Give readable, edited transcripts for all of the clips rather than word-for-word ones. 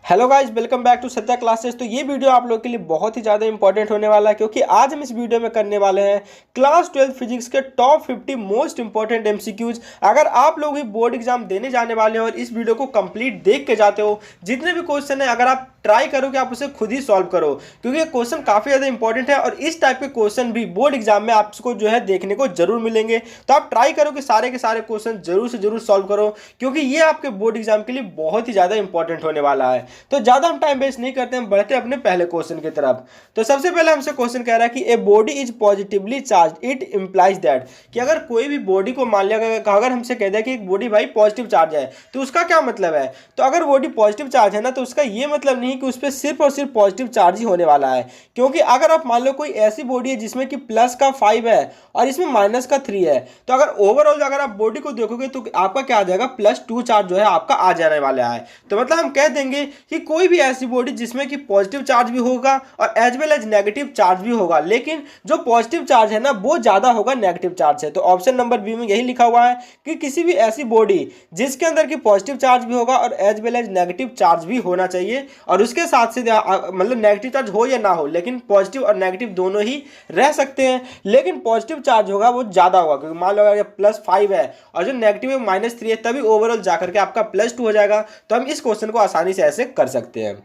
Hello guys, welcome back to Satya classes. तो ये video आप लोग के लिए बहुत ही ज़्यादा इंपॉर्टेंट होने वाला है, क्योंकि आज हम इस वीडियो में करने वाले हैं क्लास 12 फिजिक्स के टॉप 50 मोस्ट इंपॉर्टेंट एमसीक्यूज। अगर आप लोग भी बोर्ड एग्जाम देने जाने वाले हो और इस वीडियो को कंप्लीट देख के जाते हो, जितने भी क्वेश्चन है अगर आप ट्राई करो कि आप उसे खुद ही सॉल्व करो, क्योंकि ये क्वेश्चन काफ़ी ज़्यादा इंपॉर्टेंट है और इस टाइप के क्वेश्चन भी बोर्ड एग्जाम में आपको जो है देखने को जरूर मिलेंगे। तो आप ट्राई करो कि सारे के सारे क्वेश्चन जरूर से जरूर सॉल्व करो, क्योंकि ये आपके बोर्ड एग्जाम के लिए बहुत ही ज़्यादा इंपॉर्टेंट होने वाला है। तो ज्यादा हम टाइम वेस्ट नहीं करते, हम बढ़ते अपने पहले क्वेश्चन की तरफ। तो सबसे पहले हमसे क्वेश्चन कह रहा है कि a body is positively charge, it implies that कि अगर कोई भी बॉडी को मान लिया, अगर हमसे कह दिया कि एक बॉडी भाई पॉजिटिव चार्ज है, तो उसका क्या मतलब है। तो अगर बॉडी पॉजिटिव चार्ज है ना, तो उसका ये मतलब नहीं कि उस पर सिर्फ और सिर्फ पॉजिटिव चार्ज ही होने वाला है। क्योंकि अगर आप मान लो कोई ऐसी बॉडी है जिसमें कि प्लस का 5 है और इसमें माइनस का 3 है, तो अगर ओवरऑल अगर आप बॉडी को देखोगे तो आपका क्या आ जाएगा, +2 चार्ज जो है आपका आ जाने वाला है। तो मतलब हम कह देंगे कि कोई भी ऐसी बॉडी जिसमें कि पॉजिटिव चार्ज भी होगा और as well as negative charge भी होगा, लेकिन जो पॉजिटिव चार्ज है ना वो ज्यादा होगा नेगेटिव चार्ज से। तो ऑप्शन नंबर बी में यही लिखा हुआ है कि किसी भी ऐसी बॉडी जिसके अंदर की पॉजिटिव चार्ज भी होगा और as well as negative charge भी होना चाहिए, और उसके साथ से मतलब नेगेटिव चार्ज हो या ना हो, लेकिन पॉजिटिव और नेगेटिव दोनों ही रह सकते हैं, लेकिन पॉजिटिव चार्ज होगा वो ज्यादा होगा। क्योंकि मान लो अगर +5 है और जो नेगेटिव है -3 है, तभी ओवरऑल जाकर के आपका +2 हो जाएगा। तो हम इस क्वेश्चन को आसानी से ऐसे कर सकते हैं।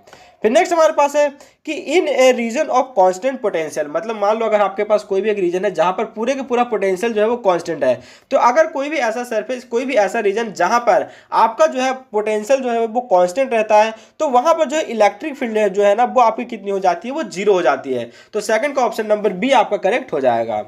फिर नेक्स्ट हमारे पास है कि इन ए रीजन ऑफ कांस्टेंट पोटेंशियल, मतलब मान लो अगर आपके पास कोई भी एक रीजन है जहां पर पूरे का पूरा पोटेंशियल जो है वो कांस्टेंट है, तो अगर कोई भी ऐसा सरफेस, कोई भी ऐसा रीजन जहां पर आपका जो है पोटेंशियल जो है वो कांस्टेंट रहता है, तो वहां पर जो है इलेक्ट्रिक फील्ड जो है ना वो आपकी कितनी हो जाती है, वो 0 हो जाती है। तो सेकंड का ऑप्शन नंबर बी आपका करेक्ट हो जाएगा।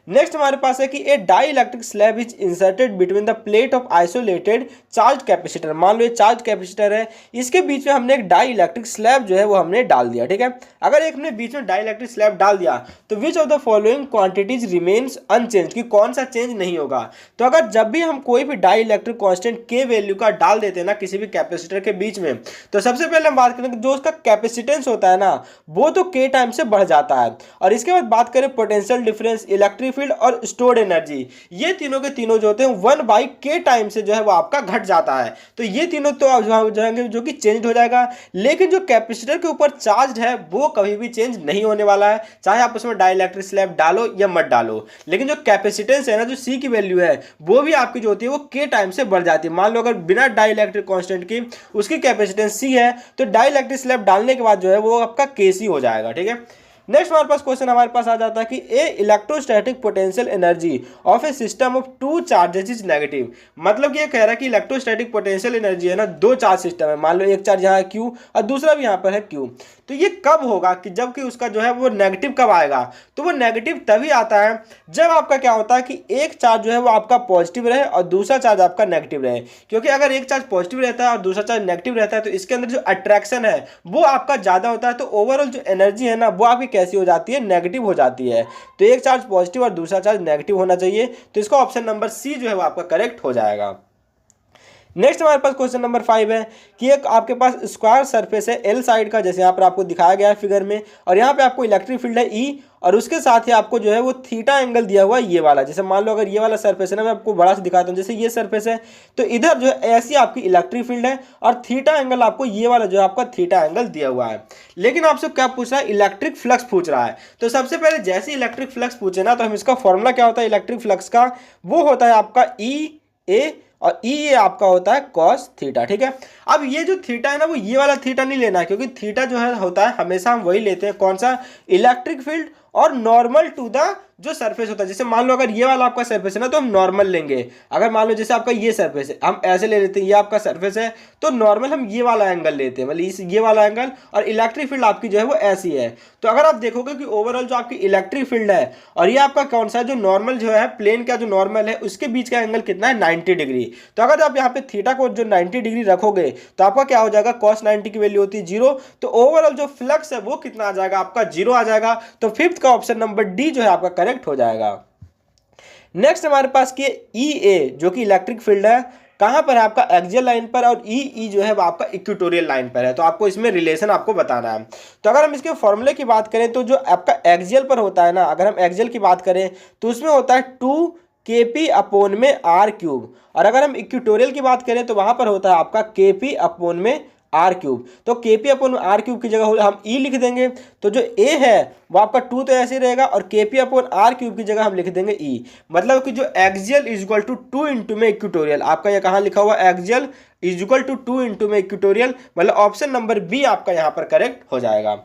नेक्स्ट हमारे पास है कि a dielectric slab is inserted between the plate of isolated charge capacitor. मान लो ये चार्ज कैपेसिटर है, इसके बीच में हमने एक डाई इलेक्ट्रिक स्लैब जो है वो हमने डाल दिया। ठीक है, अगर एक हमने बीच में डाई इलेक्ट्रिक स्लैब डाल दिया तो which of the following quantities remains unchange, कि कौन सा चेंज नहीं होगा। तो अगर जब भी हम कोई भी डाई इलेक्ट्रिक कॉन्स्टेंट के वैल्यू का डाल देते हैं ना किसी भी कैपेसिटर के बीच में, तो सबसे पहले हम बात करें जो उसका कैपेसिटेंस होता है ना वो तो के टाइम से बढ़ जाता है, और इसके बाद बात करें पोटेंशियल डिफरेंस, इलेक्ट्रिक फील्ड और स्टोर्ड एनर्जी, ये तीनों के तीनों जो होते हैं 1/k टाइम से जो है वो आपका घट जाता है। तो ये तीनों तो आप जाएंगे जो कि चेंज हो जाएगा, लेकिन जो कैपेसिटर के ऊपर चार्ज है वो कभी भी चेंज नहीं होने वाला है, चाहे आप उसमें डाइलेक्ट्रिक स्लैब डालो या मत डालो। लेकिन जो कैपेसिटेंस है ना, जो सी की वैल्यू है वो भी आपकी जो होती है वो के टाइम से बढ़ जाती है। मान लो अगर बिना डाइलेक्ट्रिक कांस्टेंट की उसकी कैपेसिटेंस सी है, तो डाइलेक्ट्रिक स्लैब डालने के बाद जो है वो आपका के सी हो जाएगा। ठीक है, नेक्स्ट हमारे पास क्वेश्चन हमारे पास आ जाता है कि a electrostatic potential energy of a system of 2 charges is negative. मतलब कि ये कह रहा है कि इलेक्ट्रोस्टैटिक पोटेंशियल एनर्जी है ना, 2 चार्ज सिस्टम है, मान लो एक चार्ज यहाँ है Q और दूसरा भी यहाँ पर है Q, तो ये कब होगा कि जबकि उसका जो है वो नेगेटिव कब आएगा। तो वो नेगेटिव तभी आता है जब आपका क्या होता है कि एक चार्ज जो है वो आपका पॉजिटिव रहे और दूसरा चार्ज आपका नेगेटिव रहे। क्योंकि अगर एक चार्ज पॉजिटिव रहता है और दूसरा चार्ज नेगेटिव रहता है, तो इसके अंदर जो अट्रैक्शन है वो आपका ज्यादा होता है, तो ओवरऑल जो एनर्जी है ना वो आपकी कैसी हो जाती है, नेगेटिव हो जाती है। तो एक चार्ज पॉजिटिव और दूसरा चार्ज नेगेटिव होना चाहिए, तो इसका ऑप्शन नंबर सी जो है वो आपका करेक्ट हो जाएगा। नेक्स्ट हमारे पास क्वेश्चन नंबर 5 है कि एक आपके पास स्क्वायर सरफेस है एल साइड का, जैसे यहाँ पर आपको दिखाया गया है फिगर में, और यहाँ पे आपको इलेक्ट्रिक फील्ड है ई, और उसके साथ ही आपको जो है वो थीटा एंगल दिया हुआ है ये वाला। जैसे मान लो अगर ये वाला सरफेस है ना, मैं आपको बड़ा से दिखाता हूँ, जैसे ये सरफेस है तो इधर जो है ऐसी आपकी इलेक्ट्रिक फील्ड है और थीटा एंगल आपको ये वाला जो है आपका थीटा एंगल दिया हुआ है। लेकिन आपसे क्या पूछ रहा है, इलेक्ट्रिक फ्लक्स पूछ रहा है। तो सबसे पहले जैसे इलेक्ट्रिक फ्लक्स पूछे ना, तो हम इसका फॉर्मूला क्या होता है इलेक्ट्रिक फ्लक्स का, वो होता है आपका ई ए, और ई ये आपका होता है कॉस थीटा। ठीक है, अब ये जो थीटा है ना वो ये वाला थीटा नहीं लेना है, क्योंकि थीटा जो है होता है हमेशा हम वही लेते हैं, कौन सा, इलेक्ट्रिक फील्ड और नॉर्मल टू द जो सरफेस होता है। जैसे मान लो अगर ये वाला आपका सरफेस है ना तो हम नॉर्मल लेंगे। अगर मान लो जैसे आपका ये सरफेस है, हम ऐसे ले लेते हैं, ये आपका सरफेस है तो नॉर्मल हम ये वाला एंगल लेते हैं, मतलब ये वाला एंगल, और इलेक्ट्रिक फील्ड आपकी जो है वो ऐसी है। तो अगर आप देखोगे कि ओवरऑल जो आपकी इलेक्ट्रिक फील्ड है और ये आपका कौन सा जो नॉर्मल जो है प्लेन का जो नॉर्मल है उसके बीच का एंगल कितना है, 90 डिग्री। तो अगर आप यहाँ पे थीटा को जो 90 डिग्री रखोगे तो आपका क्या हो जाएगा, cos 90 की वैल्यू होती है 0, तो ओवरऑल जो फ्लक्स है वो कितना आ जाएगा, आपका 0 आ जाएगा। तो फिफ्थ का ऑप्शन नंबर डी जो है आपका करेक्ट हो जाएगा। नेक्स्ट हमारे पास की ई ए जो कि इलेक्ट्रिक फील्ड है, कहां पर है आपका एक्सियल लाइन पर, और ई जो है वो आपका इक्वेटोरियल लाइन पर है। तो आपको इसमें रिलेशन आपको बताना है। तो अगर हम इसके फॉर्मूले की बात करें तो जो आपका एक्सियल पर होता है ना, अगर हम एक्सियल की बात करें तो उसमें होता है 2kp/r³, और अगर हम इक्वेटोरियल की बात करें तो वहां पर होता है आपका kp/r²। R cube. तो केपी अपॉन आर क्यूब की जगह हम ई लिख देंगे, तो जो ए है वो आपका 2 तो ऐसे ही रहेगा, और केपी अपॉन आर क्यूब की जगह हम लिख देंगे ई। मतलब कि जो axial is equal to 2 into में इक्वेटोरियल, आपका ये कहाँ लिखा हुआ axial is equal to 2 into में इक्वेटोरियल, मतलब ऑप्शन नंबर बी आपका यहाँ पर करेक्ट हो जाएगा।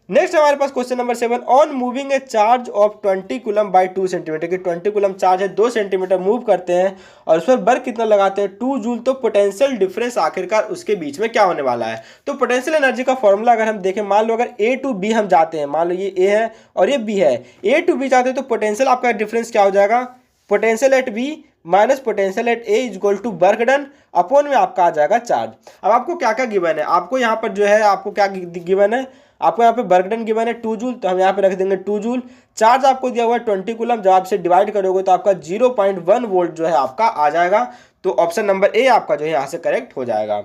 नेक्स्ट हमारे पास question number 7, on moving a charge of 20 coulomb by 2 centimetre, कि 20 कूलम चार्ज है 2 सेंटीमीटर मूव करते हैं और उस पर वर्क कितना लगाते हैं 2 जूल, तो पोटेंशियल डिफरेंस आखिरकार उसके बीच में क्या होने वाला है। तो पोटेंशियल एनर्जी का फॉर्मूला अगर हम देखें, मान लो अगर ए टू बी हम जाते हैं, मान लो ये ए है और ये बी है, ए टू बी जाते हैं, तो पोटेंशियल आपका डिफरेंस क्या हो जाएगा, potential at B minus potential at A is equal to work done upon में आपका आ जाएगा चार्ज। अब आपको क्या क्या गिवन है, आपको यहाँ पर जो है आपको क्या गिवन है, आपको यहाँ पे वर्क डन गिवन है 2 जूल, तो हम यहाँ पे रख देंगे 2 जूल। चार्ज आपको दिया हुआ है 20 कूलम, जब आप से डिवाइड करोगे तो आपका 0.1 वोल्ट जो है आपका आ जाएगा। तो ऑप्शन नंबर ए आपका जो है यहाँ से करेक्ट हो जाएगा।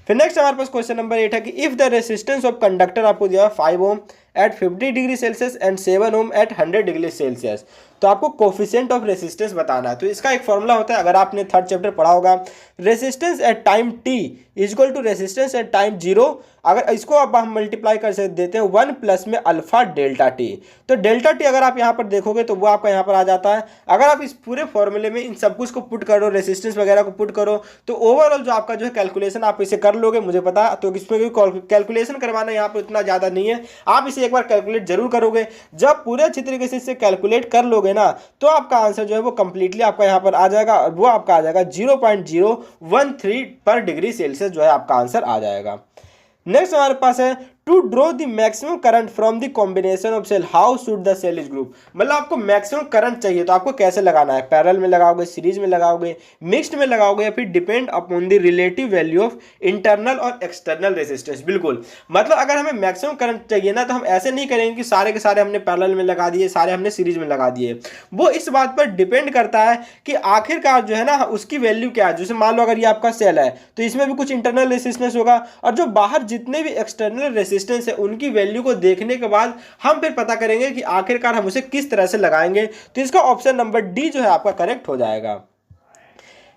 फिर नेक्स्ट हमारे पास क्वेश्चन नंबर 8 है कि if the resistance of conductor आपको दिया है 5 ohm at 50 degree Celsius and 7 ohm at 100 degree Celsius, तो आपको कोफिशिएंट ऑफ रेसिस्टेंस बताना है। तो इसका एक फॉर्मूला होता है, अगर आपने 3rd चैप्टर पढ़ा होगा, resistance at time T is equal to resistance at time 0। अगर इसको अब हम मल्टीप्लाई कर देते हैं 1 प्लस में अल्फा डेल्टा टी, तो डेल्टा टी अगर आप यहाँ पर देखोगे तो वो आपका यहाँ पर आ जाता है। अगर आप इस पूरे फॉर्मूले में इन सब कुछ को पुट करो, रेसिस्टेंस वगैरह को पुट करो, तो ओवरऑल जो आपका जो है कैलकुलेशन आप इसे कर लोगे, मुझे पता। तो इसमें कैलकुलेशन करवाना यहाँ पर उतना ज़्यादा नहीं है, आप इसे एक बार कैलकुलेट जरूर करोगे। जब पूरे अच्छी तरीके से इसे कैलकुलेट कर लोगे ना, तो आपका आंसर जो है वो कंप्लीटली आपका यहाँ पर आ जाएगा, और वो आपका आ जाएगा 0.013 पर डिग्री सेल्सियस जो है आपका आंसर आ जाएगा। नेक्स्ट हमारे पास है to draw the maximum current from the combination of cell, how should the cell is group. मतलब आपको मैक्सिमम करंट चाहिए तो आपको कैसे लगाना है, पैरेलल में लगाओगे, सीरीज में लगाओगे, मिक्स्ड में लगाओगे, या फिर depend upon the relative value of internal और एक्सटर्नल रेजिस्टेंस। बिल्कुल, मतलब अगर हमें मैक्सिमम करंट चाहिए ना, तो हम ऐसे नहीं करेंगे कि सारे के सारे हमने पैरेलल में लगा दिए, सारे हमने सीरीज में लगा दिए। वो इस बात पर डिपेंड करता है कि आखिरकार जो है ना उसकी वैल्यू क्या है। जैसे मान लो अगर ये आपका सेल है तो इसमें भी कुछ इंटरनल रेजिस्टेंस होगा, और जो बाहर जितने भी एक्सटर्नल रेजिस्टेंस है उनकी वैल्यू को देखने के बाद हम फिर पता करेंगे कि आखिरकार हम उसे किस तरह से लगाएंगे। तो इसका ऑप्शन नंबर डी जो है आपका करेक्ट हो जाएगा।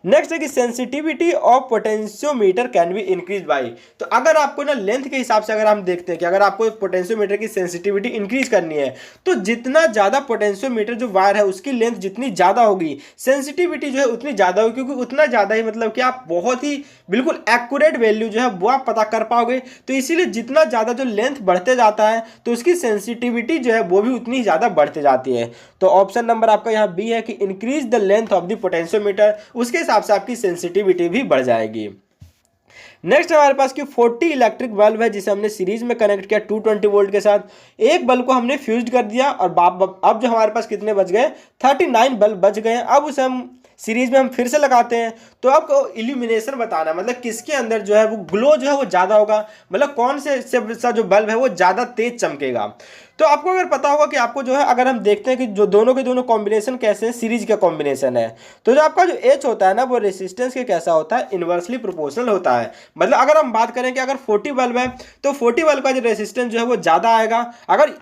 नेक्स्ट है कि sensitivity of potentiometer can be increase by. तो अगर आपको ना लेंथ के हिसाब से अगर हम देखते हैं कि अगर आपको पोटेंशियोमीटर की सेंसिटिविटी इंक्रीज करनी है, तो जितना ज़्यादा पोटेंशियोमीटर जो वायर है उसकी लेंथ जितनी ज़्यादा होगी, सेंसिटिविटी जो है उतनी ज़्यादा होगी, क्योंकि उतना ज़्यादा ही मतलब कि आप बहुत ही बिल्कुल एक्यूरेट वैल्यू जो है वो आप पता कर पाओगे। तो इसीलिए जितना ज़्यादा जो लेंथ बढ़ते जाता है तो उसकी सेंसिटिविटी जो है वो भी उतनी ज़्यादा बढ़ते जाती है। तो ऑप्शन नंबर आपका यहाँ बी है कि increase the length of the potentiometer, उसके हिसाब से आपकी सेंसिटिविटी भी बढ़ जाएगी। नेक्स्ट हमारे पास कि 40 इलेक्ट्रिक बल्ब है जिसे हमने सीरीज में कनेक्ट किया 220 वोल्ट के साथ। एक बल्ब को हमने फ्यूज्ड कर दिया और अब जो हमारे पास कितने बच गए, 39 बल्ब बच गए। अब उसे हम सीरीज में हम फिर से लगाते हैं, तो आपको इल्यूमिनेशन बताना है, मतलब किसके अंदर जो है वो ग्लो जो है वो ज़्यादा होगा, मतलब कौन से सा जो बल्ब है वो ज़्यादा तेज चमकेगा। तो आपको अगर पता होगा कि आपको जो है, अगर हम देखते हैं कि जो दोनों के दोनों कॉम्बिनेशन कैसे हैं, सीरीज का कॉम्बिनेशन है, तो जो आपका जो एच होता है ना वो रेसिस्टेंस के कैसा होता है, इन्वर्सली प्रोपोर्शनल होता है। मतलब अगर हम बात करें कि अगर 40 बल्ब है तो 40 बल्ब का जो रेसिस्टेंस जो है वो ज़्यादा आएगा, अगर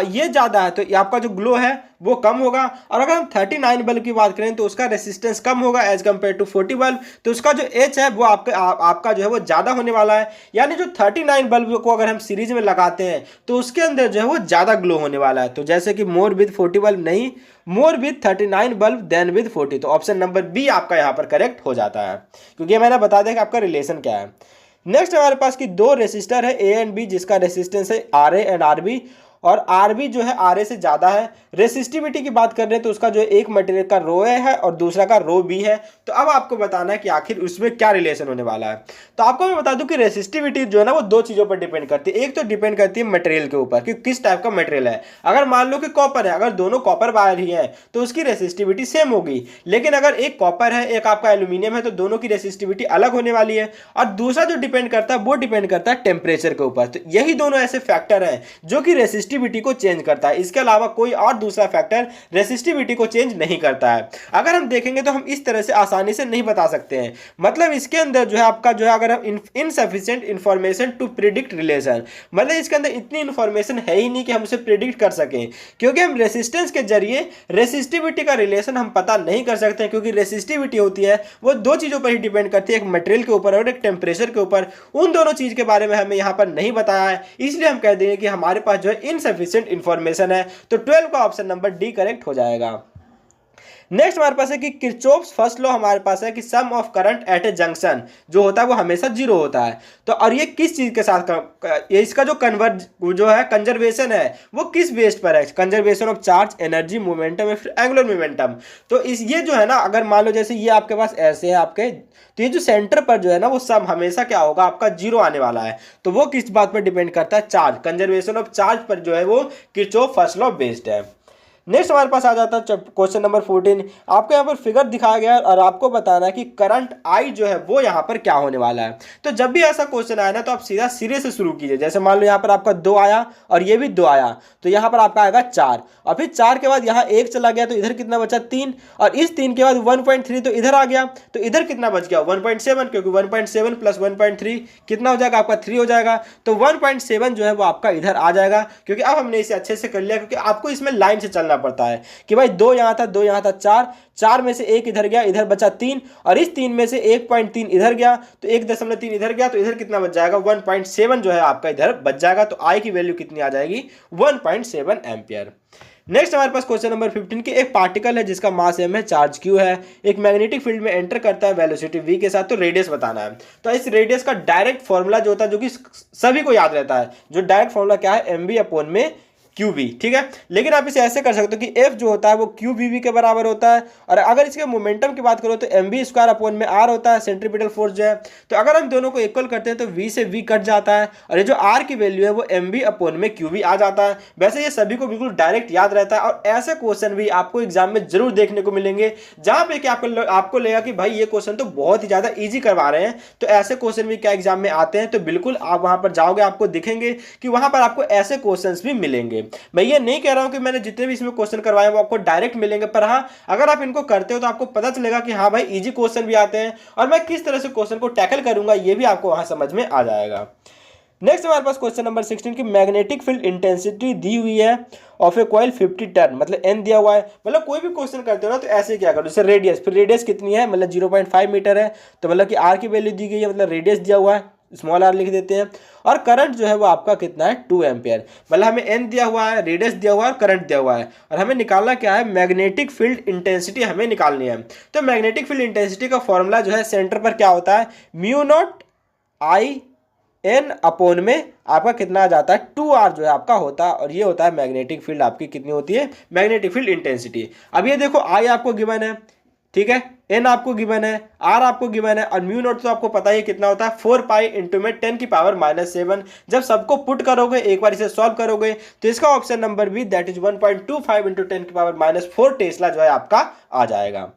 ये ज़्यादा है तो आपका जो ग्लो है वो कम होगा, और अगर हम 39 बल्ब की बात करें तो उसका रेसिस्टेंस कम होगा एज कम्पेयर टू 40 बल्ब, तो उसका जो एच है वो आपका जो है वो ज़्यादा होने वाला है। यानी जो 39 बल्ब को अगर हम सीरीज में लगाते हैं तो उसके अंदर जो है वो ज़्यादा ग्लो होने वाला है। तो जैसे कि मोर विद 40 बल्ब नहीं, more with 39 bulb than with 40। तो ऑप्शन नंबर बी आपका यहाँ पर करेक्ट हो जाता है, क्योंकि मैंने बता दिया कि आपका रिलेशन क्या है। नेक्स्ट हमारे पास की दो रेसिस्टर है ए एंड बी, जिसका रेसिस्टेंस है R A and R B, और आर बी जो है आर ए से ज़्यादा है। रेसिस्टिविटी की बात कर रहे हैं तो उसका जो एक मटेरियल का रो ए है और दूसरा का रो बी है। तो अब आपको बताना है कि आखिर उसमें क्या रिलेशन होने वाला है। तो आपको मैं बता दूं कि रेसिस्टिविटी जो है ना वो दो चीज़ों पर डिपेंड करती है। एक तो डिपेंड करती है मटेरियल के ऊपर कि किस टाइप का मटेरियल है। अगर मान लो कि कॉपर है, अगर दोनों कॉपर वायर ही है तो उसकी रेसिस्टिविटी सेम होगी, लेकिन अगर एक कॉपर है एक आपका एल्यूमिनियम है तो दोनों की रेसिस्टिविटी अलग होने वाली है। और दूसरा जो डिपेंड करता है वो डिपेंड करता है टेम्परेचर के ऊपर। तो यही दोनों ऐसे फैक्टर हैं जो कि रेसिस्टिविटी रेसिस्टिविटी को चेंज करता है, इसके अलावा कोई और दूसरा फैक्टर रेसिस्टिविटी को चेंज नहीं करता है। अगर हम देखेंगे तो हम इस तरह से आसानी से नहीं बता सकते हैं, मतलब इसके अंदर जो है आपका जो है अगर हम insufficient information to predict relation, मतलब इसके अंदर इतनी इंफॉर्मेशन है ही नहीं कि हम उसे प्रिडिक्ट कर सकें, क्योंकि हम रेसिस्टेंस के जरिए रेसिस्टिविटी का रिलेशन हम पता नहीं कर सकते हैं, क्योंकि रेसिस्टिविटी होती है वो दो चीज़ों पर ही डिपेंड करती है, एक मटेरियल के ऊपर और एक टेम्परेचर के ऊपर। उन दोनों चीज़ के बारे में हमें यहाँ पर नहीं बताया है, इसलिए हम कह देंगे कि हमारे पास जो है इनसफिशिएंट इंफॉर्मेशन है। तो 12 का ऑप्शन नंबर डी करेक्ट हो जाएगा। नेक्स्ट हमारे पास है कि किरचॉफ्स फर्स्ट लॉ हमारे पास है कि sum of current at a junction जो होता है वो हमेशा जीरो होता है। तो और ये किस चीज के साथ ये इसका जो जो है कंजर्वेशन है वो किस बेस्ड पर है, conservation of charge, energy, momentum या फिर एंगुलर मोमेंटम। तो इस ये जो है ना, अगर मान लो जैसे ये आपके पास ऐसे है आपके, तो ये जो सेंटर पर जो है ना वो सम हमेशा क्या होगा आपका जीरो आने वाला है। तो वो किस बात पर डिपेंड करता है, चार्ज, कंजर्वेशन ऑफ चार्ज पर जो है वो किरचॉफ फर्स्ट लॉ बेस्ड है। नेक्स्ट हमारे पास आ जाता है क्वेश्चन नंबर 14। आपको यहाँ पर फिगर दिखाया गया है और आपको बताना है कि करंट आई जो है वो यहाँ पर क्या होने वाला है। तो जब भी ऐसा क्वेश्चन आया ना तो आप सीधा सिरे से शुरू कीजिए। जैसे मान लो यहाँ पर आपका 2 आया और ये भी 2 आया, तो यहाँ पर आपका आएगा 4 और फिर 4 के बाद यहाँ 1 चला गया तो इधर कितना बचा 3 और इस 3 के बाद 1.3 तो इधर आ गया, तो इधर कितना बच गया 1.7, क्योंकि 1.7 प्लस 1.3 कितना हो जाएगा आपका 3 हो जाएगा। तो 1.7 जो है वो आपका इधर आ जाएगा, क्योंकि अब हमने इसे अच्छे से कर लिया, क्योंकि आपको इसमें लाइन से चलना पड़ता है कि भाई 2 यहाँ था, 2 यहाँ था, 4 में से 1 इधर गया, इधर बचा 3 और इस 3 में से 1.3 इधर गया तो 1.3 इधर गया, तो इधर कितना बच जाएगा 1.7 जो है आपका इधर बच जाएगा। तो आई की वैल्यू कितनी आ जाएगी 1.7 एम्पियर। नेक्स्ट हमारे पास क्वेश्चन नंबर 15 की एक पार्टिकल है जिसका मास m है, चार्ज q है, एक मैग्नेटिक फील्ड में एंटर करता है वेलोसिटी v के साथ, तो रेडियस बताना है। तो इस रेडियस का डायरेक्ट फॉर्मूला जो होता है, जो कि सभी को याद रहता है, जो डायरेक्ट फॉर्मूला क्या है mv/में QV, ठीक है। लेकिन आप इसे ऐसे कर सकते हो कि F जो होता है वो QVV के बराबर होता है, और अगर इसके मोमेंटम की बात करो तो mv²/r होता है, सेंट्रीपिटल फोर्स जो है। तो अगर हम दोनों को इक्वल करते हैं तो V से V कट जाता है और ये जो R की वैल्यू है वो mv/में QV आ जाता है। वैसे ये सभी को बिल्कुल डायरेक्ट याद रहता है, और ऐसे क्वेश्चन भी आपको एग्जाम में जरूर देखने को मिलेंगे जहां पे कि आपको लगेगा कि भाई ये क्वेश्चन तो बहुत ही ज्यादा ईजी करवा रहे हैं। तो ऐसे क्वेश्चन भी क्या एग्जाम में आते हैं, तो बिल्कुल आप वहां पर जाओगे आपको दिखेंगे कि वहां पर आपको ऐसे क्वेश्चन भी मिलेंगे। मैं ये नहीं कह रहा हूं कि मैंने जितने भी इसमें क्वेश्चन करवाए वो आपको डायरेक्ट मिलेंगे, पर हाँ अगर आप इनको करते हो तो आपको पता चलेगा कि हाँ भाई इजी क्वेश्चन भी आते हैं और मैं किस तरह से क्वेश्चन को टैकल करूंगा ये भी आपको वहां समझ में आ जाएगा। नेक्स्ट हमारे पास क्वेश्चन नंबर 16 की मैग्नेटिक फील्ड इंटेंसिटी दी हुई है ऑफ ए कॉइल 50 टर्न, मतलब n दिया हुआ है। मतलब कोई भी क्वेश्चन करते हो ना तो ऐसे क्या करो, जैसे रेडियस, फिर रेडियस कितनी है मतलब 0.5 मीटर है, तो मतलब कि r की वैल्यू दी गई है, मतलब रेडियस दिया हुआ है, स्मॉल r लिख देते हैं। और करंट जो है वो आपका कितना है 2 एम्पियर, मतलब हमें n दिया हुआ है, रेडियस दिया हुआ है और करंट दिया हुआ है, और हमें निकालना क्या है मैग्नेटिक फील्ड इंटेंसिटी हमें निकालनी है। तो मैग्नेटिक फील्ड इंटेंसिटी का फॉर्मूला जो है सेंटर पर क्या होता है μ0I n/में आपका कितना आ जाता है 2r जो है आपका होता है, और ये होता है मैग्नेटिक फील्ड आपकी कितनी होती है मैग्नेटिक फील्ड इंटेंसिटी। अब ये देखो I आपको गिवन है, ठीक है, n आपको गिवन है, r आपको गिवन है, और μ0 तो आपको पता ही कितना होता है 4 पाई इंटू में 10⁻⁻⁷। जब सबको पुट करोगे, एक बार इसे सॉल्व करोगे, तो इसका option number B that is 1.25 into 10⁻⁻4 tesla जो है आपका आ जाएगा।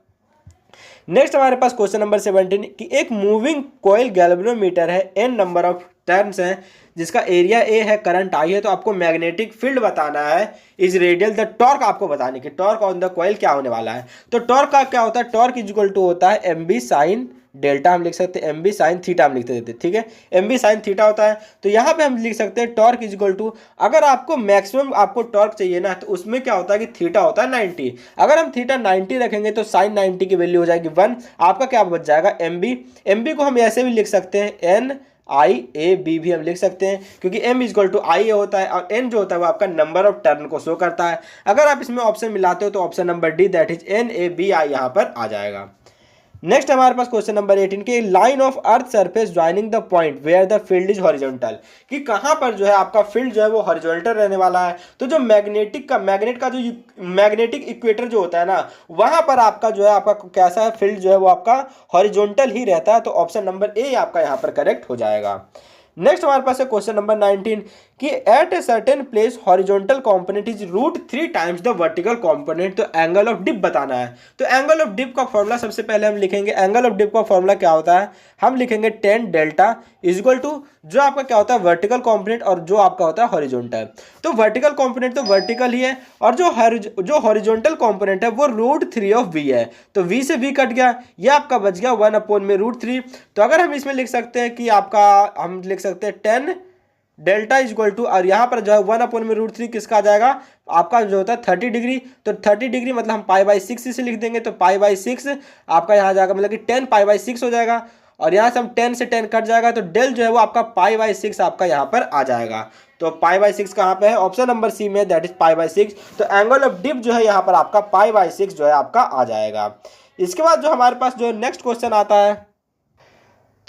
नेक्स्ट हमारे पास क्वेश्चन नंबर 17 कि एक मूविंग कॉइल गैल्वेनोमीटर है, n नंबर ऑफ टर्न्स हैं, जिसका एरिया ए है, करंट आई है, तो आपको मैग्नेटिक फील्ड बताना है इज रेडियल। द टॉर्क आपको बताने की टॉर्क ऑन द कॉइल क्या होने वाला है। तो टॉर्क का क्या होता है, टॉर्क इक्वल टू होता है mb साइन डेल्टा, हम लिख सकते हैं mb साइन थीटा हम लिख देते हैं, ठीक है, mb साइन थीटा होता है। तो यहाँ पे हम लिख सकते हैं टॉर्क इक्वल टू, अगर आपको मैक्सिमम आपको टॉर्क चाहिए ना तो उसमें क्या होता है कि थीटा होता है 90, अगर हम थीटा 90 रखेंगे तो साइन 90 की वैल्यू हो जाएगी 1, आपका क्या बच जाएगा mb को हम ऐसे भी लिख सकते हैं NIAB भी हम लिख सकते हैं, क्योंकि m इक्वल टू आई होता है और n जो होता है वो आपका नंबर ऑफ टर्न को शो करता है। अगर आप इसमें ऑप्शन मिलाते हो तो option number D that is NABI यहाँ पर आ जाएगा। नेक्स्ट हमारे पास क्वेश्चन नंबर 18 के line of earth surface joining the point where the field is horizontal, कि कहां पर जो है आपका फील्ड जो है वो हॉरिजॉन्टल रहने वाला है। तो जो मैग्नेट का जो मैग्नेटिक इक्वेटर जो होता है ना, वहां पर आपका जो है आपका कैसा है फील्ड जो है वो आपका हॉरिजॉन्टल ही रहता है। तो ऑप्शन नंबर ए आपका यहां पर करेक्ट हो जाएगा। नेक्स्ट हमारे पास है क्वेश्चन नंबर 19 कि at a certain place horizontal component is √3 times the vertical component, तो एंगल ऑफ डिप बताना है। तो एंगल ऑफ डिप का फॉर्मूला सबसे पहले हम लिखेंगे। एंगल ऑफ डिप का फॉर्मूला क्या होता है, हम लिखेंगे tan delta is equal to जो आपका क्या होता है वर्टिकल कंपोनेंट और जो आपका होता है हॉरिजॉन्टल। तो वर्टिकल कंपोनेंट तो वर्टिकल ही है और जो हॉरिजॉन्टल कंपोनेंट है वो √3 ऑफ v है। तो v से v कट गया, ये आपका बच गया 1/√3। तो अगर हम इसमें लिख सकते हैं कि आपका हम लिख सकते हैं tan delta is equal to, और यहाँ पर जो है 1/√3 किसका आ जाएगा आपका जो होता है 30 डिग्री। तो 30 डिग्री मतलब हम π/6 इसे लिख देंगे। तो π/6 आपका यहाँ जाएगा मतलब कि 10 π/6 हो जाएगा, और यहाँ से हम 10 से 10 कट जाएगा, तो डेल जो है वो आपका π/6 आपका यहाँ पर आ जाएगा। तो π/6 कहाँ पे है, ऑप्शन नंबर सी में, दैट इज π/6। तो एंगल ऑफ डिप जो है यहाँ पर आपका π/6 जो है आपका आ जाएगा। इसके बाद जो हमारे पास जो नेक्स्ट क्वेश्चन आता है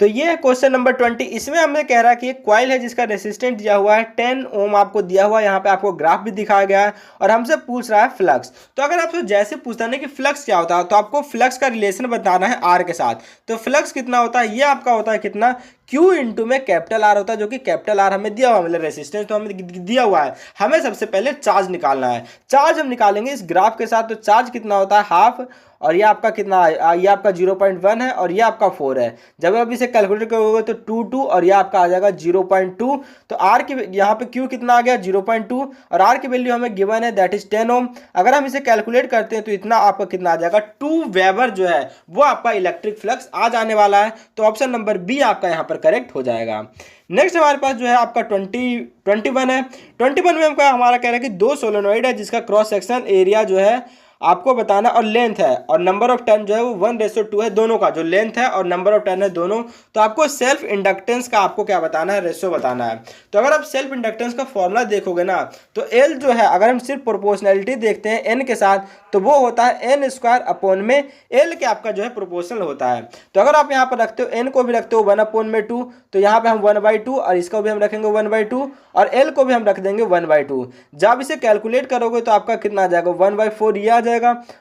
तो ये है क्वेश्चन नंबर 20। इसमें हमें कह रहा है कि एक कॉइल है जिसका रेसिस्टेंट दिया हुआ है 10 ओम आपको दिया हुआ है, यहाँ पे आपको ग्राफ भी दिखाया गया है, और हमसे पूछ रहा है फ्लक्स। तो अगर आपसे जैसे पूछता है कि फ्लक्स क्या होता है तो आपको फ्लक्स का रिलेशन बताना है आर के साथ। तो फ्लक्स कितना होता है, ये आपका होता है कितना Q इंटू में कैपिटल आर होता है, जो कि कैपिटल आर हमें दिया हुआ है, मतलब रेसिस्टेंस तो हमें दिया हुआ है। हमें सबसे पहले चार्ज निकालना है। चार्ज हम निकालेंगे इस ग्राफ के साथ। तो चार्ज कितना होता है हाफ, और ये आपका कितना है, ये आपका 0.1 है और ये आपका 4 है। जब आप इसे कैलकुलेट करोगे तो 2 और ये आपका आ जाएगा 0.2। तो आर की यहाँ पे Q कितना आ गया 0.2, और आर की वैल्यू हमें गिवन है दैट इज 10 ओम। अगर हम इसे कैलकुलेट करते हैं तो इतना आपका कितना आ जाएगा 2 वेबर जो है वो आपका इलेक्ट्रिक फ्लक्स आ जाने वाला है। तो ऑप्शन नंबर बी आपका यहाँ पर करेक्ट हो जाएगा। नेक्स्ट हमारे पास जो है आपका 21 है। 21 में हमका हमारा कह रहा है कि 2 सोलेनोइड है जिसका क्रॉस सेक्शन एरिया जो है आपको बताना, और लेंथ है, और नंबर ऑफ टर्न जो है वो 1:2 है दोनों का, जो लेंथ है और नंबर ऑफ टर्न है दोनों। तो आपको सेल्फ इंडक्टेंस का आपको क्या बताना है, रेशियो बताना है। तो अगर आप सेल्फ इंडक्टेंस का फॉर्मूला देखोगे ना तो एल जो है, अगर हम सिर्फ प्रोपोर्शनैलिटी देखते हैं एन के साथ, तो वो होता है n² अपॉन में एल के आपका जो है प्रोपोर्शनल होता है। तो अगर आप यहाँ पर रखते हो एन को भी रखते हो 1/2, तो यहाँ पे हम 1/2 और इसको भी हम रखेंगे 1/2 और एल को भी हम रख देंगे 1/2। जब इसे कैलकुलेट करोगे तो आपका कितना आ जाएगा 1/4 ये आ जाएगा,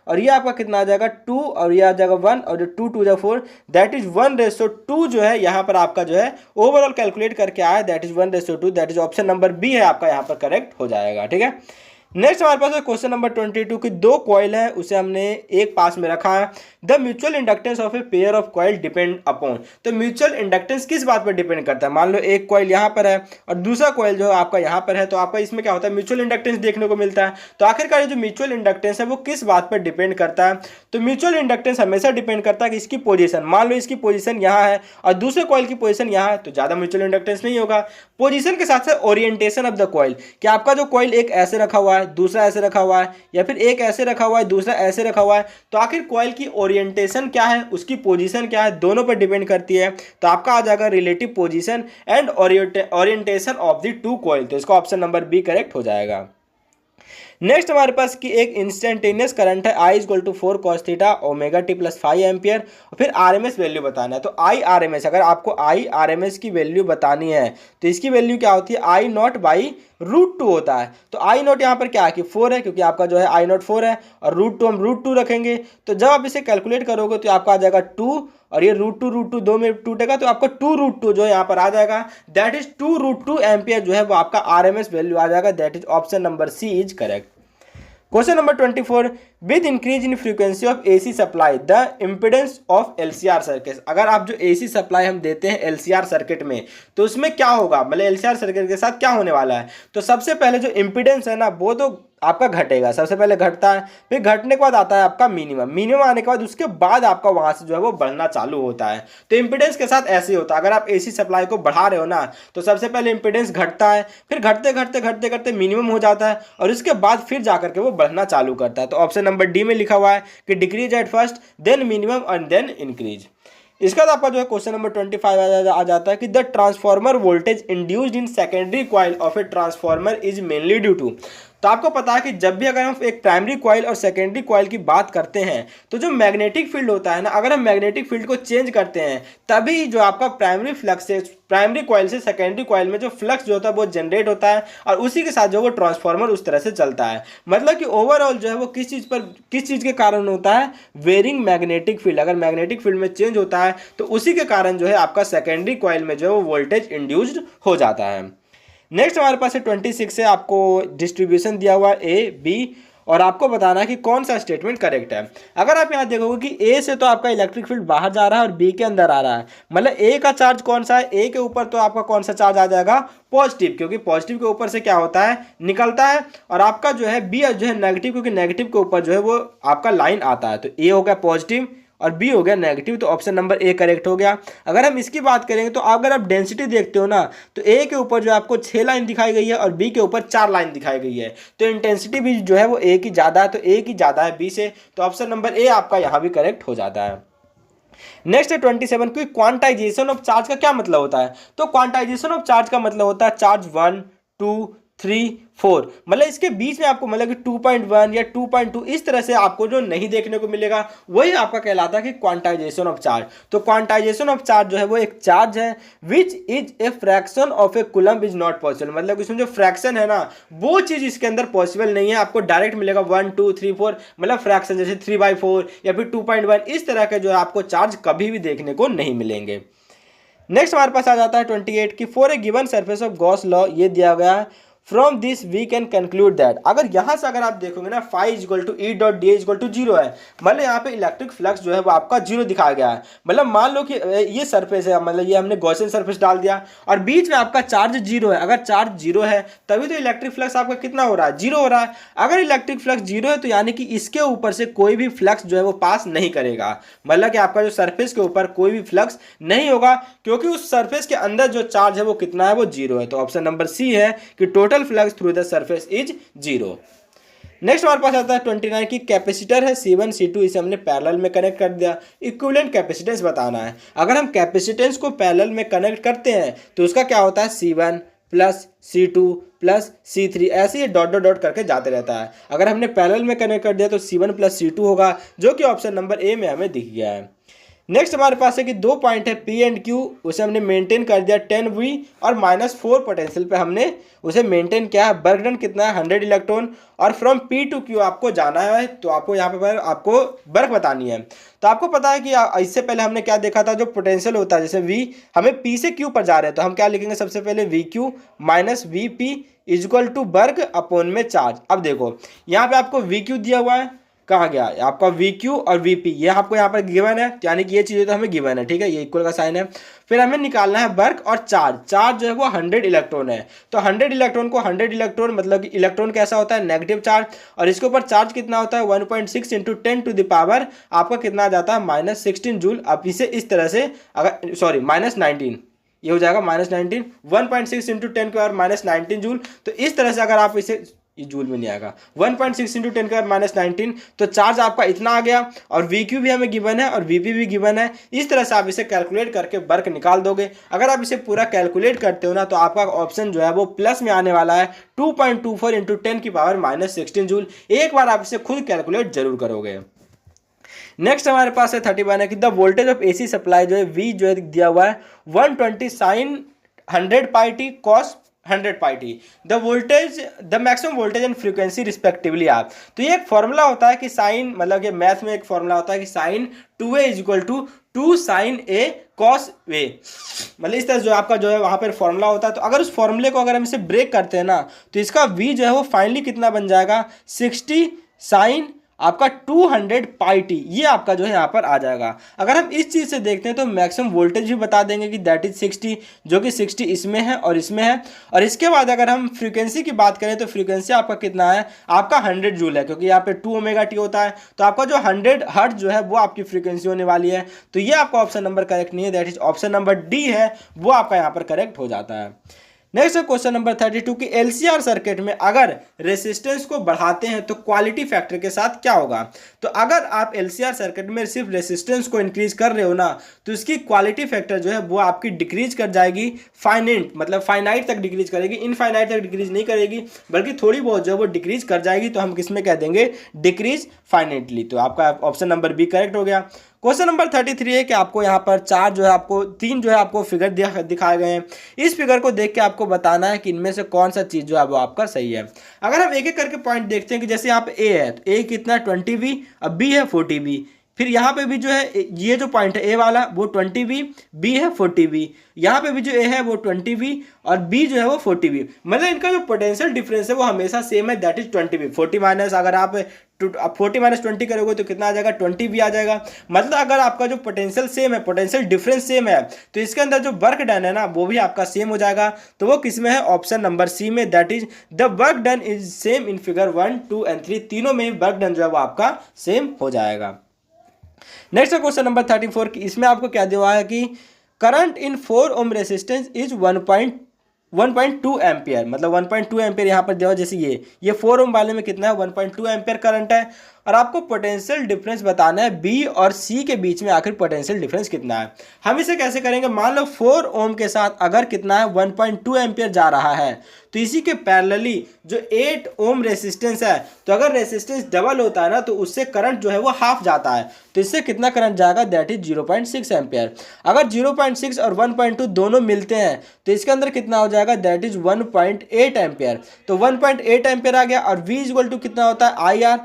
और ये आपका कितना आ जाएगा 2, और ये आ जाएगा 1, और जो 2 2 जा 4 दैट इज 1:2 जो है यहाँ पर आपका जो है ओवरऑल कैलकुलेट करके आया that is 1:2, that is option number B है आपका यहाँ पर करेक्ट हो जाएगा। ठीक है। नेक्स्ट हमारे पास है क्वेश्चन नंबर 22 की 2 कॉइल है, उसे हमने एक पास में रखा है। The mutual inductance of a pair of coil depend upon, तो म्यूचुअल इंडक्टेंस किस बात पर डिपेंड करता है। मान लो एक कॉइल यहाँ पर है और दूसरा कॉइल जो है आपका यहाँ पर है, तो आपका इसमें क्या होता है म्यूचुअल इंडक्टेंस देखने को मिलता है। तो आखिरकार जो म्यूचुअल इंडक्टेंस है वो किस बात पर डिपेंड करता है, तो म्यूचुअल इंडक्टेंस हमेशा डिपेंड करता है कि इसकी पोजीशन, मान लो इसकी पोजीशन यहाँ है और दूसरे कॉइल की पोजीशन यहाँ है, तो ज़्यादा म्यूचुअल इंडक्टेंस नहीं होगा। पोजीशन के साथ साथ ओरिएंटेशन ऑफ द कॉइल, कि आपका जो कॉइल एक ऐसे रखा हुआ है दूसरा ऐसे रखा हुआ है, या फिर एक ऐसे रखा हुआ है दूसरा ऐसे रखा हुआ है, तो आखिर कॉइल की ओरिएंटेशन क्या है, उसकी पोजीशन क्या है, दोनों पर डिपेंड करती है। तो आपका आ जाएगा relative position and orientation of the 2 coil. तो इसका ऑप्शन नंबर बी करेक्ट हो जाएगा। नेक्स्ट हमारे पास कि एक इंस्टेंटेनियस करंट है I = 4 cos θ ω t + 5 एम्पियर, और फिर RMS वैल्यू बताना है। तो IRMS, अगर आपको IRMS की वैल्यू बतानी है तो इसकी वैल्यू क्या होती है I0/√2 होता है। तो I0 यहाँ पर क्या है कि 4 है, क्योंकि आपका जो है I0 4 है, और √2 हम √2 रखेंगे। तो जब आप इसे कैलकुलेट करोगे तो आपका आ जाएगा 2, और ये √2 2 में टूटेगा तो आपका 2√2 जो है यहाँ पर आ जाएगा, दैट इज 2√2 एम्पियर जो है वो आपका RMS वैल्यू आ जाएगा, that is option number C is correct. Question number 24, with increase in frequency of AC supply the impedance of LCR circuit. अगर आप जो AC सप्लाई हम देते हैं LCR सर्किट में तो उसमें क्या होगा, मतलब LCR सर्किट के साथ क्या होने वाला है। तो सबसे पहले जो इम्पिडेंस है ना वो तो आपका घटेगा, सबसे पहले घटता है, फिर घटने के बाद आता है आपका मिनिमम आने के बाद उसके बाद आपका वहां से जो है वो बढ़ना चालू होता है। तो इम्पिडेंस के साथ ऐसे ही होता है, अगर आप AC सप्लाई को बढ़ा रहे हो ना तो सबसे पहले इम्पिडेंस घटता है, फिर घटते घटते घटते घटते मिनिमम हो जाता है, और उसके बाद फिर जाकर के वो बढ़ना चालू करता है। तो ऑप्शन नंबर डी में लिखा हुआ है कि decrease at first then minimum and then increase. इसका आपका जो है क्वेश्चन नंबर 25 आ जाता है कि the transformer voltage induced in secondary coil of a transformer is mainly due to. तो आपको पता है कि जब भी अगर हम एक प्राइमरी कॉइल और सेकेंडरी कॉइल की बात करते हैं तो जो मैग्नेटिक फील्ड होता है ना, अगर हम मैग्नेटिक फील्ड को चेंज करते हैं तभी जो आपका प्राइमरी फ्लक्स है, प्राइमरी कॉइल से सेकेंडरी कॉइल में जो फ्लक्स जो होता है वो जनरेट होता है और उसी के साथ जो वो ट्रांसफार्मर उस तरह से चलता है। मतलब कि ओवरऑल जो है वो किस चीज़ के कारण होता है, वेरिंग मैग्नेटिक फील्ड। अगर मैग्नेटिक फील्ड में चेंज होता है तो उसी के कारण जो है आपका सेकेंडरी कॉइल में जो है वो वोल्टेज इंड्यूस्ड हो जाता है। नेक्स्ट हमारे पास है 26 है, आपको डिस्ट्रीब्यूशन दिया हुआ ए बी और आपको बताना है कि कौन सा स्टेटमेंट करेक्ट है। अगर आप यहाँ देखोगे कि ए से तो आपका इलेक्ट्रिक फील्ड बाहर जा रहा है और बी के अंदर आ रहा है, मतलब ए का चार्ज कौन सा है, ए के ऊपर तो आपका कौन सा चार्ज आ जाएगा, पॉजिटिव, क्योंकि पॉजिटिव के ऊपर से क्या होता है, निकलता है। और आपका जो है बी जो है नेगेटिव, क्योंकि नेगेटिव के ऊपर जो है वो आपका लाइन आता है। तो ए हो गया पॉजिटिव और बी हो गया नेगेटिव, तो ऑप्शन नंबर ए करेक्ट हो गया। अगर हम इसकी बात करेंगे तो अगर आप डेंसिटी देखते हो ना तो ए के ऊपर जो आपको 6 लाइन दिखाई गई है और बी के ऊपर 4 लाइन दिखाई गई है, तो इंटेंसिटी भी जो है वो ए की ज़्यादा है, तो ए की ज़्यादा है बी से, तो ऑप्शन नंबर ए आपका यहाँ भी करेक्ट हो जाता है। नेक्स्ट है 27 की क्वांटाइजेशन ऑफ चार्ज का क्या मतलब होता है। तो क्वांटाइजेशन ऑफ चार्ज का मतलब होता है चार्ज 1 2 3 4, मतलब इसके बीच में आपको मतलब कि 2.1 या 2.2 इस तरह से आपको जो नहीं देखने को मिलेगा वही आपका कहलाता है कि क्वांटाइजेशन ऑफ चार्ज। तो क्वांटाइजेशन ऑफ चार्ज जो है वो एक चार्ज है which is a fraction of A coulomb is not possible, मतलब इसमें जो फ्रैक्शन है ना वो चीज़ इसके अंदर पॉसिबल नहीं है। आपको डायरेक्ट मिलेगा 1 2 3 4, मतलब फ्रैक्शन जैसे 3/4 या फिर 2.1 इस तरह के जो है आपको चार्ज कभी भी देखने को नहीं मिलेंगे। नेक्स्ट हमारे पास आ जाता है 28 की for a given surface of Gauss law, ये दिया गया है from this we can conclude that. अगर यहाँ से अगर आप देखोगे ना phi equal to E dot D equal to 0 है, मतलब यहाँ पे इलेक्ट्रिक फ्लक्स जो है वो आपका 0 दिखाया गया है। मतलब मान लो कि ये सरफेस है, मतलब ये हमने गॉसियन सरफेस डाल दिया और बीच में आपका चार्ज 0 है। अगर चार्ज 0 है तभी तो इलेक्ट्रिक फ्लक्स आपका कितना हो रहा है, 0 हो रहा है। अगर इलेक्ट्रिक फ्लक्स 0 है तो यानी कि इसके ऊपर से कोई भी फ्लक्स जो है वो पास नहीं करेगा, मतलब कि आपका जो सरफेस के ऊपर कोई भी फ्लक्स नहीं होगा, क्योंकि उस सरफेस के अंदर जो चार्ज है वो कितना है, वो 0 है। तो ऑप्शन नंबर सी है कि total flux through the surface is 0। Next हमारे पास आता है 29 की कैपेसिटर है C1 C2, इसे हमने पैरेलल में कनेक्ट कर दिया, इक्विवेलेंट कैपेसिटेंस बताना है। अगर हम कैपेसिटेंस को पैरेलल में कनेक्ट करते हैं तो उसका क्या होता है, C1 plus C2 plus C3, ऐसे ही डॉट डॉट डॉट करके जाते रहता है। अगर हमने पैरेलल में कनेक्ट कर दिया तो C1 प्लस C2 होगा, जो कि ऑप्शन नंबर ए में हमें दिख गया है। नेक्स्ट हमारे पास है कि 2 पॉइंट है P एंड Q, उसे हमने मेंटेन कर दिया 10V और -4 पोटेंशियल पे हमने उसे मेंटेन किया है। वर्क डन कितना है, 100 इलेक्ट्रॉन, और फ्रॉम P टू Q आपको जाना है, तो आपको यहाँ पर आपको वर्क बतानी है। तो आपको पता है कि इससे पहले हमने क्या देखा था, जो पोटेंशियल होता है जैसे V, हमें P से Q पर जा रहे हैं तो हम क्या लिखेंगे, सबसे पहले VQ minus VP equal to work upon में चार्ज। अब देखो यहाँ पे आपको VQ दिया हुआ है, कहाँ गया आपका VQ और VP, ये आपको यहाँ पर गिवन है, यानी कि ये चीज़ें तो हमें गिवन है, ठीक है, ये इक्वल का साइन है। फिर हमें निकालना है वर्क और चार्ज। चार्ज जो है वो 100 इलेक्ट्रॉन है, तो 100 इलेक्ट्रॉन को 100 इलेक्ट्रॉन, मतलब कि इलेक्ट्रॉन कैसा होता है, नेगेटिव चार्ज, और इसके ऊपर चार्ज कितना होता है 1.6 इंटू 10 टू द पावर आपका कितना आ जाता है -16 जूल। अब इसे इस तरह से अगर -19 ये हो जाएगा -19, 1.6 इंटू 10 के पावर -19 जूल। तो इस तरह से अगर आप इसे, ये जूल में नहीं आएगा, 1.6 इंटू 10 के पावर -19, तो चार्ज आपका इतना आ गया, और VQ भी हमें गिवन है और VP भी गिवन है। इस तरह से आप इसे कैलकुलेट करके वर्क निकाल दोगे। अगर आप इसे पूरा कैलकुलेट करते हो ना तो आपका ऑप्शन जो है वो प्लस में आने वाला है 2.24 इंटू 10 की पावर -16 जूल। एक बार आप इसे खुद कैलकुलेट जरूर करोगे। नेक्स्ट हमारे पास है 31 है कि the voltage of AC supply जो है V जो है दिया हुआ है 120 sin 100 pi T cos 100 pi T, the voltage the maximum voltage and frequency respectively आप। तो ये एक फॉर्मूला होता है कि साइन, मतलब ये मैथ में एक फॉर्मूला होता है कि sine 2A equal to 2 sin A cos A, मतलब इस तरह जो आपका जो है वहाँ पर फॉर्मूला होता है। तो अगर उस फॉर्मूले को अगर हम इसे ब्रेक करते हैं ना तो इसका V जो है वो फाइनली कितना बन जाएगा 60 sin आपका 200 पाई टी, ये आपका जो है यहाँ पर आ जाएगा। अगर हम इस चीज़ से देखते हैं तो मैक्सिमम वोल्टेज भी बता देंगे कि दैट इज 60, जो कि 60 इसमें है और इसमें है। और इसके बाद अगर हम फ्रीक्वेंसी की बात करें तो फ्रीक्वेंसी आपका कितना है, आपका 100 जूल है, क्योंकि यहाँ पे 2 ओमेगा टी होता है। तो आपका जो 100 हर्ट्ज जो है वो आपकी फ्रीक्वेंसी होने वाली है। तो ये आपका ऑप्शन नंबर करेक्ट नहीं है, that is option number D है, वो आपका यहाँ पर करेक्ट हो जाता है। नेक्स्ट है क्वेश्चन नंबर 32 कि एलसीआर सर्किट में अगर रेसिस्टेंस को बढ़ाते हैं तो क्वालिटी फैक्टर के साथ क्या होगा। तो अगर आप एलसीआर सर्किट में सिर्फ रेसिस्टेंस को इंक्रीज कर रहे हो ना, तो इसकी क्वालिटी फैक्टर जो है वो आपकी डिक्रीज कर जाएगी, फाइनाइट तक डिक्रीज करेगी, इनफाइनाइट तक डिक्रीज नहीं करेगी, बल्कि थोड़ी बहुत जो है वो डिक्रीज कर जाएगी। तो हम किसमें कह देंगे, डिक्रीज फाइनाइटली। तो आपका ऑप्शन नंबर बी करेक्ट हो गया। क्वेश्चन नंबर 33 है कि आपको यहाँ पर तीन जो है आपको फिगर दिखाए गए हैं। इस फिगर को देख के आपको बताना है कि इनमें से कौन सा चीज़ जो है वो आपका सही है। अगर हम एक एक करके पॉइंट देखते हैं कि जैसे यहाँ पे ए है, तो ए कितना 20V, अब बी है 40V, फिर यहाँ पे भी जो है ये जो पॉइंट है ए वाला वो 20V, बी है 40V, यहाँ पे भी जो ए है वो 20V और बी जो है वो 40V। मतलब इनका जो पोटेंशियल डिफरेंस है वो हमेशा सेम है, दैट इज 20V। 40 माइनस अगर आप 40 माइनस 20 करोगे तो कितना आ जाएगा, 20V आ जाएगा। मतलब अगर आपका जो पोटेंशियल सेम है, पोटेंशियल डिफरेंस सेम है, तो इसके अंदर जो वर्क डन है ना वो भी आपका सेम हो जाएगा। तो वो किस में है, ऑप्शन नंबर सी में, that is the work done is same in figure 1, 2 and 3। तीनों में वर्क डन जो है वो आपका सेम हो जाएगा। नेक्स्ट क्वेश्चन नंबर 34 की इसमें आपको क्या दिया हुआ है कि current in 4 ohm resistance is 1.2 ampere. मतलब 1.2 एम्पियर यहाँ पर दिया हुआ, जैसे ये 4 ओम वाले में कितना है, 1.2 एम्पियर करंट है। और आपको पोटेंशियल डिफरेंस बताना है बी और सी के बीच में आखिर पोटेंशियल डिफरेंस कितना है। हम इसे कैसे करेंगे, मान लो 4 ओम के साथ अगर कितना है 1.2 एम्पियर जा रहा है, तो इसी के पैरेलली जो 8 ओम रेसिस्टेंस है, तो अगर रेसिस्टेंस डबल होता है ना तो उससे करंट जो है वो हाफ जाता है। तो इससे कितना करंट जाएगा, दैट इज 0.6 एम्पियर। अगर 0.6 और 1.2 दोनों मिलते हैं तो इसके अंदर कितना हो जाएगा, दैट इज 1.8 एम्पियर। तो 1.8 एम्पियर आ गया। और V इक्वल टू कितना होता है, IR।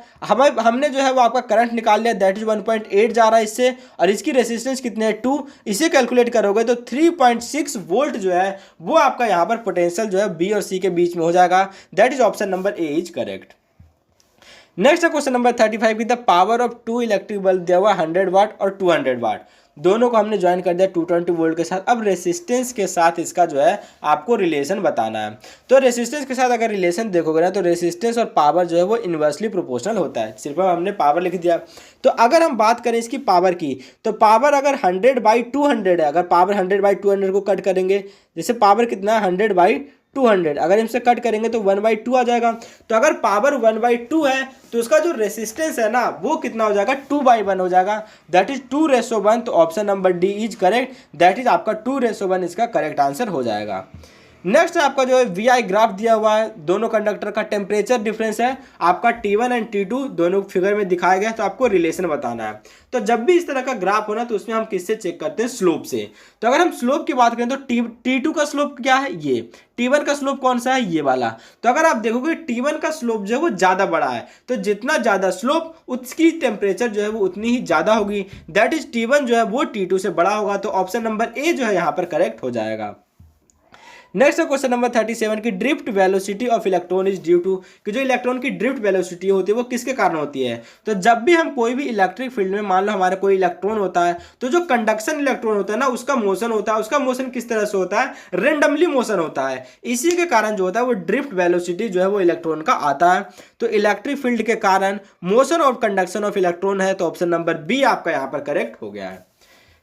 हमने जो है वो आपका करंट निकाल लिया, दैट इज 1.8 जा रहा है इससे, और इसकी रेसिस्टेंस कितने है 2। इसे कैलकुलेट करोगे तो 3.6 वोल्ट जो है वो आपका यहाँ पर पोटेंशियल जो है बी और सी के बीच में हो जाएगा। That is option number A is correct. Next है क्वेश्चन नंबर 35 की the power of 2 electric bulb दिया हुआ 100 वाट और 200 वाट, दोनों को हमने ज्वाइन कर दिया 220 वोल्ट के साथ। अब रेसिस्टेंस के साथ इसका जो है आपको रिलेशन बताना है। तो रेसिस्टेंस के साथ अगर रिलेशन देखोगे ना तो रेसिस्टेंस और पावर जो है वो इन्वर्सली प्रोपोर्शनल होता है। सिर्फ हमने पावर लिख दिया। तो अगर हम बात करें इसकी पावर की, तो पावर अगर 100/200 है, अगर पावर 100/200 को कट करेंगे, जैसे पावर कितना है 100/200, अगर इनसे कट करेंगे तो 1/2 आ जाएगा। तो अगर पावर 1/2 है तो उसका जो रेसिस्टेंस है ना वो कितना हो जाएगा, 2/1 हो जाएगा, दैट इज 2:1। तो option number D is correct, that is आपका 2:1 इसका करेक्ट आंसर हो जाएगा। नेक्स्ट आपका जो है VI ग्राफ दिया हुआ है, दोनों कंडक्टर का टेम्परेचर डिफरेंस है आपका T1 एंड T2 दोनों फिगर में दिखाया गया है। तो आपको रिलेशन बताना है। तो जब भी इस तरह का ग्राफ हो ना तो उसमें हम किससे चेक करते हैं, स्लोप से। तो अगर हम स्लोप की बात करें तो T2 का स्लोप क्या है, ये। T1 का स्लोप कौन सा है, ये वाला। तो अगर आप देखोगे T1 का स्लोप जो है वो ज्यादा बड़ा है, तो जितना ज्यादा स्लोप उसकी टेम्परेचर जो है वो उतनी ही ज्यादा होगी, दैट इज T1 जो है वो T2 से बड़ा होगा। तो ऑप्शन नंबर ए जो है यहाँ पर करेक्ट हो जाएगा। नेक्स्ट क्वेश्चन नंबर 37 की drift velocity of electron is due to, कि जो इलेक्ट्रॉन की ड्रिफ्ट वेलोसिटी होती है वो किसके कारण होती है। तो जब भी हम कोई भी इलेक्ट्रिक फील्ड में मान लो हमारा कोई इलेक्ट्रॉन होता है, तो जो कंडक्शन इलेक्ट्रॉन होता है ना उसका मोशन होता है, उसका मोशन किस तरह से होता है, रेंडमली मोशन होता है। इसी के कारण जो होता है वो ड्रिफ्ट वेलोसिटी जो है वो इलेक्ट्रॉन का आता है। तो इलेक्ट्रिक फील्ड के कारण motion of conduction of electron है। तो ऑप्शन नंबर बी आपका यहाँ पर करेक्ट हो गया है।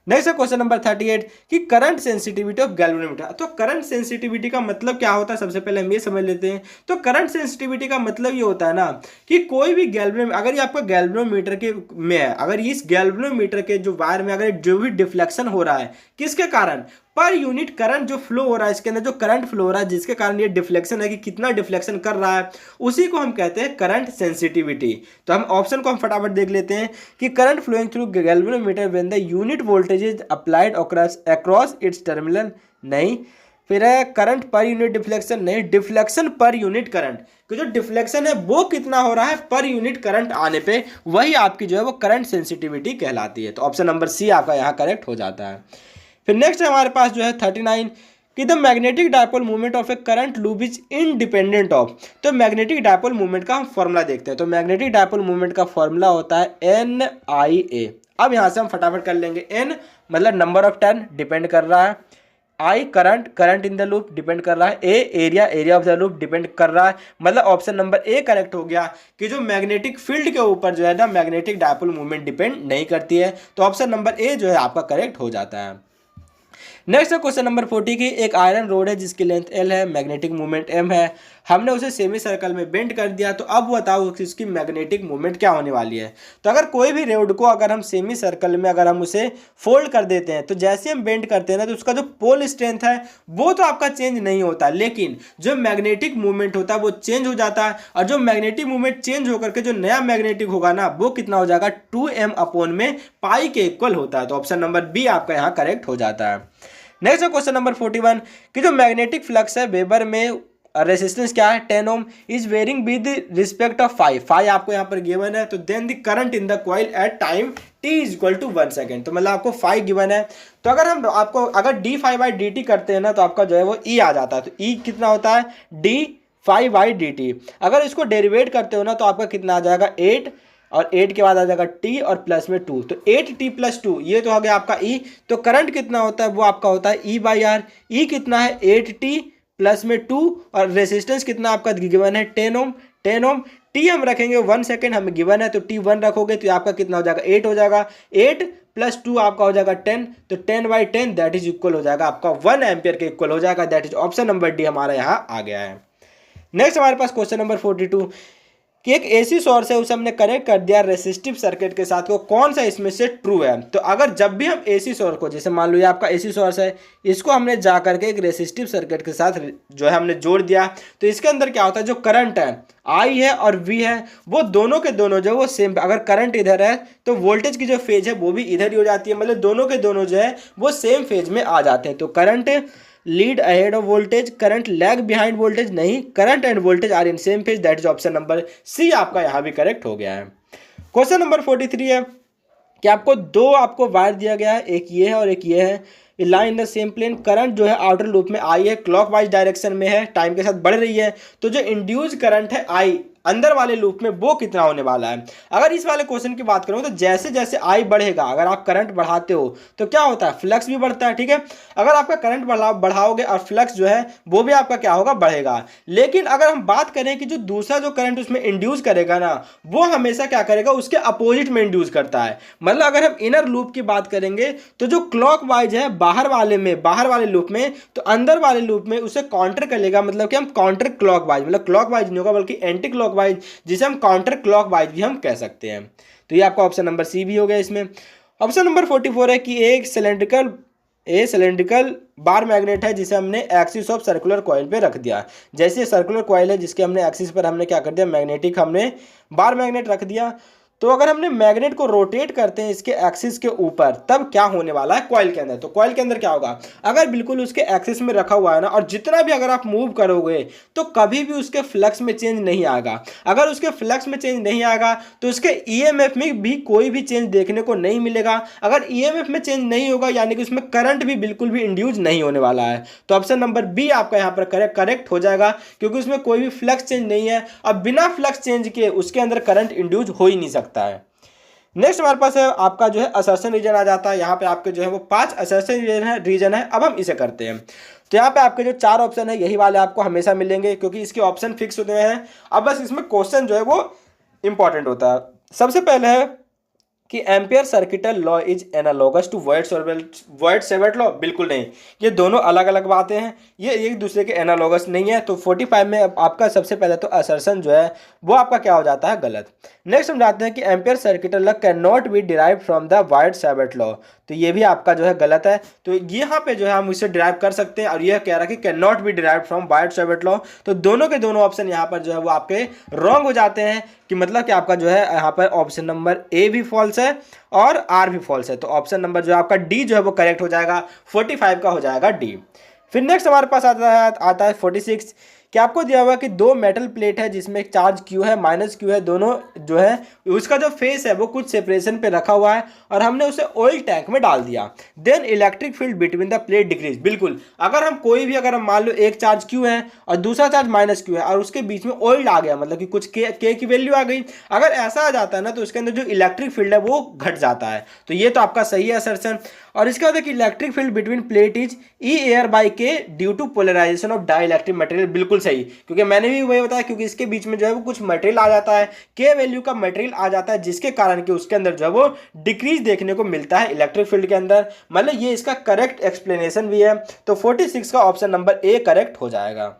नेक्स्ट है क्वेश्चन नंबर 38 कि करंट सेंसिटिविटी ऑफ गैल्वेनोमीटर। तो करंट सेंसिटिविटी का मतलब क्या होता है, सबसे पहले हम ये समझ लेते हैं। तो करंट सेंसिटिविटी का मतलब ये होता है ना कि कोई भी अगर ये आपका गैल्वेनोमीटर के में है, अगर इस गैल्वेनोमीटर के जो वायर में अगर जो भी डिफ्लेक्शन हो रहा है, किसके कारण, पर यूनिट करंट जो फ्लो हो रहा है, इसके अंदर जो करंट फ्लो हो रहा है जिसके कारण ये डिफ्लेक्शन है कि कितना डिफ्लेक्शन कर रहा है, उसी को हम कहते हैं करंट सेंसिटिविटी। तो हम ऑप्शन को हम फटाफट देख लेते हैं कि current flowing through galvanometer when the unit voltage is applied across its terminal, नहीं। फिर है करंट पर यूनिट डिफ्लेक्शन, नहीं। डिफ्लेक्शन पर यूनिट करंट, कि जो डिफ्लेक्शन है वो कितना हो रहा है पर यूनिट करंट आने पे, वही आपकी जो है वो करंट सेंसिटिविटी कहलाती है। तो ऑप्शन नंबर सी आपका यहाँ करेक्ट हो जाता है। फिर नेक्स्ट हमारे पास जो है 39 कि the magnetic dipole movement of A current loop is independent of. तो मैग्नेटिक डायपोल मूवमेंट का हम फॉर्मूला देखते हैं। तो मैग्नेटिक डायपोल मूवमेंट का फॉर्मूला होता है NIA। अब यहाँ से हम फटाफट कर लेंगे। N मतलब नंबर ऑफ टर्न डिपेंड कर रहा है, I current in the loop depend कर रहा है, A area of the loop depend कर रहा है। मतलब ऑप्शन नंबर ए करेक्ट हो गया कि जो मैग्नेटिक फील्ड के ऊपर जो है ना मैग्नेटिक डायपोल मूवमेंट डिपेंड नहीं करती है। तो ऑप्शन नंबर ए जो है आपका करेक्ट हो जाता है। नेक्स्ट है क्वेश्चन नंबर 40 की एक आयरन रोड है जिसकी लेंथ L है, मैग्नेटिक मूवमेंट M है, हमने उसे सेमी सर्कल में बेंड कर दिया, तो अब बताओ कि उसकी मैग्नेटिक मूवमेंट क्या होने वाली है। तो अगर कोई भी रोड को अगर हम सेमी सर्कल में अगर हम उसे फोल्ड कर देते हैं तो जैसे हम बेंड करते हैं ना तो उसका जो पोल स्ट्रेंथ है वो तो आपका चेंज नहीं होता, लेकिन जो मैग्नेटिक मूवमेंट होता है वो चेंज हो जाता है। और जो मैग्नेटिक मूवमेंट चेंज होकर के जो नया मैग्नेटिक होगा ना वो कितना हो जाएगा, 2m अपॉन में पाई के इक्वल होता है। तो ऑप्शन नंबर बी आपका यहाँ करेक्ट हो जाता है। नेक्स्ट है क्वेश्चन नंबर 41 कि जो मैग्नेटिक फ्लक्स है वेबर में रेजिस्टेंस क्या है 10 ohm is varying with respect of phi आपको यहाँ पर गिवन है। तो then the current in the coil at time t is equal to 1 second. तो मतलब आपको फाई गिवन है, तो अगर हम आपको अगर D phi by D T करते हैं ना तो आपका जो है वो e आ जाता है। तो e कितना होता है D phi by D T. अगर इसको डेरिवेट करते हो ना तो आपका कितना आ जाएगा 8 और 8 के बाद आ जाएगा t और प्लस में 2, तो 8t प्लस 2 ये तो हो गया आपका e। तो करंट कितना होता है वो आपका होता है e बाई आर। e कितना है 8t प्लस में 2 और रेसिस्टेंस कितना आपका गिवन है 10 ओम। 10 ओम t हम रखेंगे 1 सेकेंड हमें गिवन है, तो t 1 रखोगे तो आपका कितना हो जाएगा 8 हो जाएगा। 8 प्लस 2 आपका हो जाएगा 10, तो 10 बाई 10 दैट इज इक्वल हो जाएगा आपका 1 एम्पियर के इक्वल हो जाएगा। That is option number D हमारा यहाँ आ गया है। नेक्स्ट हमारे पास क्वेश्चन नंबर 42 कि एक एसी सोर्स है उसे हमने कनेक्ट कर दिया रेसिस्टिव सर्किट के साथ, को कौन सा इसमें से ट्रू है। तो अगर जब भी हम एसी सोर्स को, जैसे मान लो ये आपका एसी सोर्स है, इसको हमने जा करके एक रेसिस्टिव सर्किट के साथ जो है हमने जोड़ दिया, तो इसके अंदर क्या होता है जो करंट है आई है और वी है वो दोनों के दोनों जो है वो सेम। अगर करंट इधर है तो वोल्टेज की जो फेज है वो भी इधर ही हो जाती है, मतलब दोनों के दोनों जो है वो सेम फेज में आ जाते हैं। तो current lead ahead of voltage, current lag behind voltage नहीं, current and voltage are in same phase. That is option number C आपका यहाँ भी करेक्ट हो गया है। क्वेश्चन नंबर 43 है कि आपको दो आपको वायर दिया गया है, एक ये है और एक ये है, line in the same plane, current जो है आउटर लूप में आई है, क्लॉकवाइज डायरेक्शन में है, टाइम के साथ बढ़ रही है, तो जो इंड्यूस करंट है आई अंदर वाले लूप में वो कितना होने वाला है। अगर इस वाले क्वेश्चन की बात करूं तो जैसे जैसे आई बढ़ेगा, अगर आप करंट बढ़ाते हो तो क्या होता है फ्लक्स भी बढ़ता है, ठीक है। अगर आपका करंट बढ़ाओगे और फ्लक्स जो है वो भी आपका क्या होगा बढ़ेगा। लेकिन अगर हम बात करें कि जो दूसरा जो करंट उसमें इंड्यूस करेगा ना वो हमेशा क्या करेगा उसके अपोजिट में इंड्यूस करता है। मतलब अगर हम इनर लूप की बात करेंगे तो जो क्लॉकवाइज है बाहर वाले लूप में, तो अंदर वाले लूप में उसे काउंटर करेगा, मतलब कि हम काउंटर क्लॉकवाइज, मतलब क्लॉकवाइज नहीं होगा बल्कि एंटी क्लॉकवाइज, जिसे हम काउंटर क्लॉकवाइज भी हम कह सकते हैं। तो ये आपका ऑप्शन नंबर सी भी हो गया इसमें। ऑप्शन नंबर 44 है कि एक सिलेंड्रिकल बार मैग्नेट है जिसे हमने एक्सिस ऑफ सर्कुलर कॉइल पे रख दिया। जैसे सर्कुलर कॉइल है जिसके हमने एक्सिस पर हमने क्या कर दिया मैग्नेटिक हमने बार मैग्नेट रख दिया, तो अगर हमने मैग्नेट को रोटेट करते हैं इसके एक्सिस के ऊपर तब क्या होने वाला है कॉइल के अंदर। तो कॉइल के अंदर क्या होगा, अगर बिल्कुल उसके एक्सिस में रखा हुआ है ना और जितना भी अगर आप मूव करोगे तो कभी भी उसके फ्लक्स में चेंज नहीं आएगा। अगर उसके फ्लक्स में चेंज नहीं आएगा तो उसके ईएमएफ में भी कोई भी चेंज देखने को नहीं मिलेगा। अगर ईएमएफ में चेंज नहीं होगा यानी कि उसमें करंट भी बिल्कुल भी इंड्यूस नहीं होने वाला है। तो ऑप्शन नंबर बी आपका यहाँ पर करेक्ट हो जाएगा, क्योंकि उसमें कोई भी फ्लक्स चेंज नहीं है और बिना फ्लक्स चेंज के उसके अंदर करंट इंड्यूस हो ही नहीं सकता है। नेक्स्ट हमारे पास है आपका जो है असर्शन रीजन आ जाता है। यहाँ पे आपके जो है वो 5 असर्शन रीजन है। अब हम इसे करते हैं तो यहाँ पे आपके जो 4 ऑप्शन है यही वाले आपको हमेशा मिलेंगे क्योंकि इसके ऑप्शन फिक्स होते हैं। अब बस इसमें क्वेश्चन जो है वो इंपॉर्टेंट होता है। सबसे पहले है कि ampere circuital law is analogous to Biot Savart law, बिल्कुल नहीं, ये दोनों अलग अलग बातें हैं, ये एक दूसरे के एनालॉगस नहीं है। तो 45 में आपका सबसे पहले तो असर्शन जो है वो आपका क्या हो जाता है गलत। नेक्स्ट हम जाते हैं कि ampere circuital law can not B derive from the void-Savart law, तो ये भी आपका जो है गलत है। तो यहाँ पे जो है हम इसे डिराइव कर सकते हैं और यह कह रहा है कि can not B derive from void-Savart law, तो दोनों के दोनों ऑप्शन यहाँ पर जो है वो आपके रॉन्ग हो जाते हैं कि मतलब कि आपका जो है यहाँ पर ऑप्शन नंबर ए भी फॉल्स है और आर भी फॉल्स है। तो ऑप्शन नंबर जो आपका डी जो है वो करेक्ट हो जाएगा, 45 का हो जाएगा डी। फिर नेक्स्ट हमारे पास आता है 46 कि आपको दिया हुआ कि 2 मेटल प्लेट है जिसमें एक चार्ज क्यू है माइनस क्यू है, दोनों जो है उसका जो फेस है वो कुछ सेपरेशन पे रखा हुआ है और हमने उसे ऑयल टैंक में डाल दिया। Then electric field between the plate decrease, बिल्कुल अगर हम कोई भी अगर हम मान लो एक चार्ज क्यू है और दूसरा चार्ज माइनस क्यू है और उसके बीच में ऑयल आ गया, मतलब कि कुछ के की वैल्यू आ गई, अगर ऐसा आ जाता है ना तो उसके अंदर जो इलेक्ट्रिक फील्ड है वो घट जाता है। तो ये तो आपका सही है असर्शन। और इसके बाद electric field between plate is E air by K due to polarization of dielectric material, बिल्कुल सही, क्योंकि मैंने भी वही बताया, क्योंकि इसके बीच में जो है वो कुछ मटेरियल आ जाता है, के वैल्यू का मटेरियल आ जाता है, जिसके कारण कि उसके अंदर जो है वो डिक्रीज देखने को मिलता है इलेक्ट्रिक फील्ड के अंदर। मतलब ये इसका करेक्ट एक्सप्लेनेशन भी है। तो 46 का ऑप्शन नंबर ए करेक्ट हो जाएगा।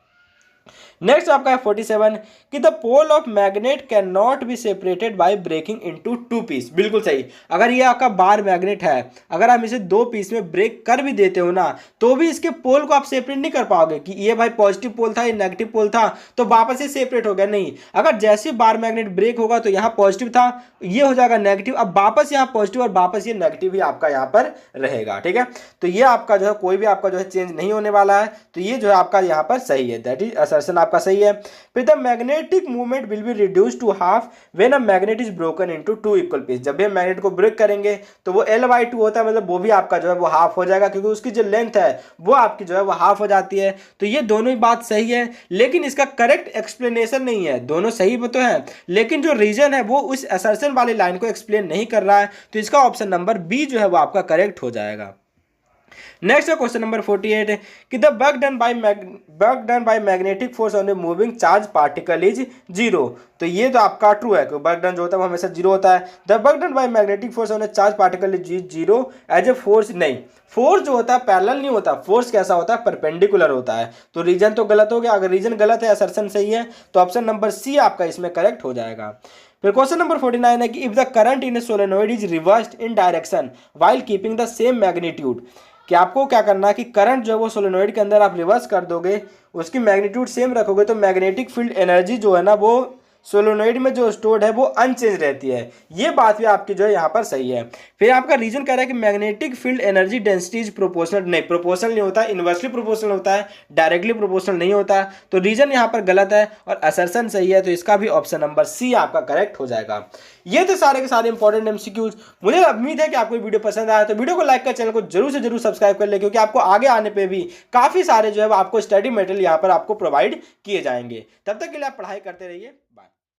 नेक्स्ट आपका है 47 कि the pole of magnet can not be separated by breaking into two piece. बिल्कुल सही। अगर ये आपका बार मैग्नेट है, अगर आप इसे दो पीस में ब्रेक कर भी देते हो ना, तो भी इसके पोल को आप सेपरेट नहीं कर पाओगे कि ये भाई पॉजिटिव पोल था, ये नेगेटिव पोल था, तो वापस से सेपरेट हो गया। नहीं, अगर जैसे बार मैग्नेट ब्रेक होगा तो यहाँ पॉजिटिव था, ये हो जाएगा नेगेटिव, अब वापस यहाँ पॉजिटिव और वापस ये नेगेटिव ही आपका यहाँ पर रहेगा। ठीक है, तो ये आपका जो है कोई भी आपका जो है चेंज नहीं होने वाला है। तो ये जो है आपका यहाँ पर सही है, दैट इज असर्शन आपका सही है। फिर the magnetic movement will be reduce to half when a magnet is broken into two equal piece. जब भी हम मैग्नेट को ब्रेक करेंगे तो वो L/2 होता है, मतलब वो भी आपका जो है वो हाफ हो जाएगा, क्योंकि उसकी जो लेंथ है वो आपकी जो है वो हाफ हो जाती है। तो ये दोनों ही बात सही है, लेकिन इसका करेक्ट एक्सप्लेनेशन नहीं है। दोनों सही तो है, लेकिन जो रीजन है वो उस असर्शन वाली लाइन को एक्सप्लेन नहीं कर रहा है। तो इसका ऑप्शन नंबर बी जो है वो आपका करेक्ट हो जाएगा। नेक्स्ट है क्वेश्चन नंबर 48 कि the work done by magnetic force on a moving charge particle is zero. तो ये तो आपका ट्रू है, क्योंकि वर्क डन जो होता है वो हमेशा जीरो होता है। The work done by magnetic force on a charge particle is zero as a force. नहीं, फोर्स जो होता है पैरेलल नहीं होता, फोर्स कैसा होता है, परपेंडिकुलर होता है। तो रीजन तो गलत हो गया। अगर रीजन गलत है, असर्शन सही है, तो ऑप्शन नंबर सी आपका इसमें करेक्ट हो जाएगा। फिर क्वेश्चन नंबर 49 है कि if the current in A solenoid is reversed in direction while keeping the same magnitude, कि आपको क्या करना है कि करंट जो है वो सोलेनोइड के अंदर आप रिवर्स कर दोगे, उसकी मैग्नीट्यूड सेम रखोगे, तो मैग्नेटिक फील्ड एनर्जी जो है ना वो सोलेनोइड में जो स्टोर्ड है वो अनचेंज रहती है। ये बात भी आपकी जो है यहाँ पर सही है। फिर आपका रीजन कह रहा है कि magnetic field energy density is proportional. नहीं, प्रोपोर्शनल नहीं होता, इनवर्सली प्रोपोर्शनल होता है, डायरेक्टली प्रोपोर्शनल नहीं होता। तो रीजन यहाँ पर गलत है और असर्शन सही है। तो इसका भी ऑप्शन नंबर सी आपका करेक्ट हो जाएगा। ये तो सारे के सारे इंपॉर्टेंट एमसीक्यूज। मुझे उम्मीद है कि आपको वीडियो पसंद आया, तो वीडियो को लाइक कर, चैनल को जरूर से जरूर सब्सक्राइब कर ले, क्योंकि आपको आगे आने पे भी काफी सारे जो है आपको स्टडी मटेरियल यहाँ पर आपको प्रोवाइड किए जाएंगे। तब तक के लिए आप पढ़ाई करते रहिए।